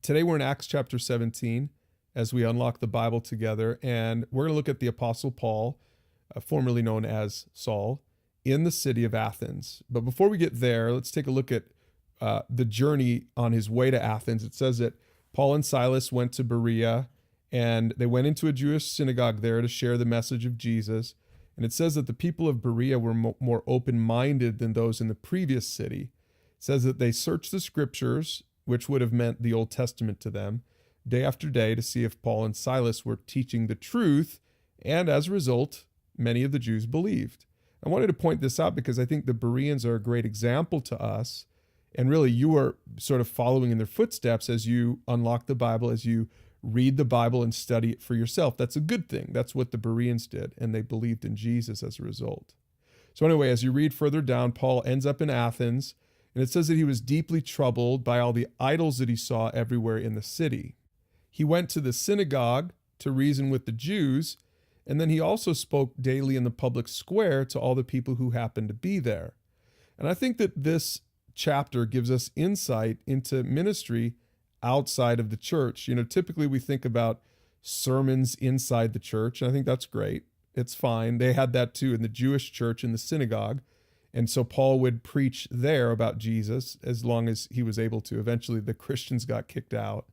Today we're in Acts chapter 17 as we unlock the Bible together, and we're going to look at the Apostle Paul, formerly known as Saul, in the city of Athens. But before we get there, let's take a look at the journey on his way to Athens. It says that Paul and Silas went to Berea, and they went into a Jewish synagogue there to share the message of Jesus. And it says that the people of Berea were more open-minded than those in the previous city. It says that they searched the scriptures, which would have meant the Old Testament to them, day after day to see if Paul and Silas were teaching the truth, and as a result, many of the Jews believed. I wanted to point this out because I think the Bereans are a great example to us, and really you are sort of following in their footsteps as you unlock the Bible, as you read the Bible and study it for yourself. That's a good thing. That's what the Bereans did, and they believed in Jesus as a result. So anyway, as you read further down, Paul ends up in Athens, and it says that he was deeply troubled by all the idols that he saw everywhere in the city. He went to the synagogue to reason with the Jews, and then he also spoke daily in the public square to all the people who happened to be there. And I think that this chapter gives us insight into ministry outside of the church. Typically we think about sermons inside the church, and I think that's great. It's fine. They had that too in the Jewish church in the synagogue. And so Paul would preach there about Jesus as long as he was able to. Eventually the Christians got kicked out.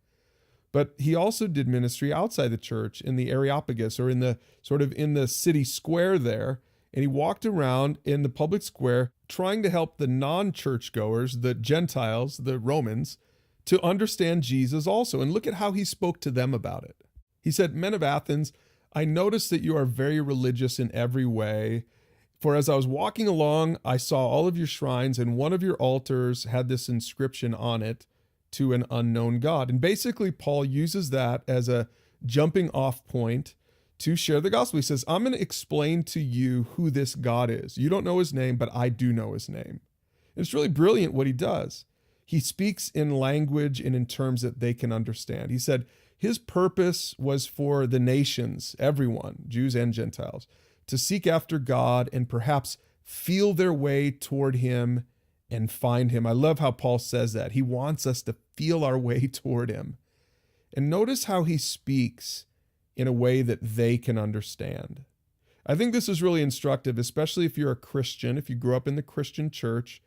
But he also did ministry outside the church in the Areopagus, or in the city square there. And he walked around in the public square trying to help the non-churchgoers, the Gentiles, the Romans, to understand Jesus also. And look at how he spoke to them about it. He said, "Men of Athens, I notice that you are very religious in every way. For as I was walking along, I saw all of your shrines, and one of your altars had this inscription on it, 'To an unknown God.'" And basically, Paul uses that as a jumping off point to share the gospel. He says, I'm going to explain to you who this God is. You don't know his name, but I do know his name. And it's really brilliant what he does. He speaks in language and in terms that they can understand. He said his purpose was for the nations, everyone, Jews and Gentiles, to seek after God and perhaps feel their way toward him and find him. I love how Paul says that. He wants us to feel our way toward him. And notice how he speaks in a way that they can understand. I think this is really instructive, especially if you're a Christian, if you grew up in the Christian church.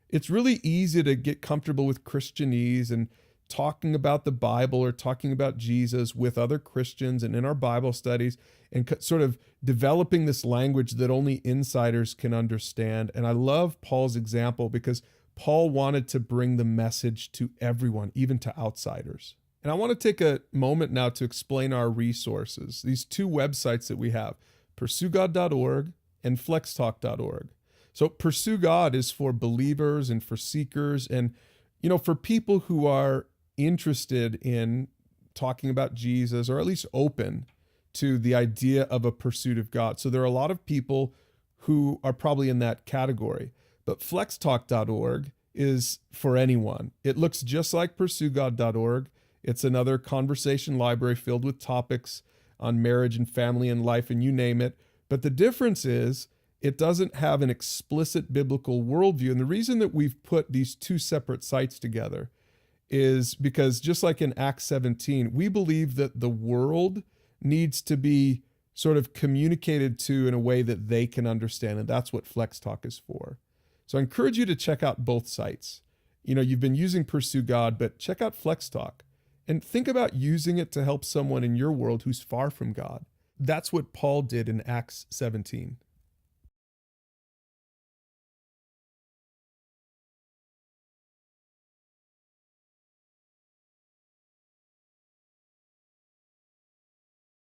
It's really easy to get comfortable with Christianese and talking about the Bible or talking about Jesus with other Christians and in our Bible studies, and sort of developing this language that only insiders can understand. And I love Paul's example because Paul wanted to bring the message to everyone, even to outsiders. And I want to take a moment now to explain our resources, these two websites that we have, pursuegod.org and flextalk.org. So Pursue God is for believers and for seekers and, for people who are interested in talking about Jesus, or at least open to the idea of a pursuit of God. So there are a lot of people who are probably in that category. But flextalk.org is for anyone. It looks just like pursuegod.org. It's another conversation library filled with topics on marriage and family and life and you name it. But the difference is it doesn't have an explicit biblical worldview. And the reason that we've put these two separate sites together is because just like in Acts 17, we believe that the world needs to be sort of communicated to in a way that they can understand. And that's what Flex Talk is for. So I encourage you to check out both sites. You've been using Pursue God, but check out Flex Talk and think about using it to help someone in your world who's far from God. That's what Paul did in Acts 17.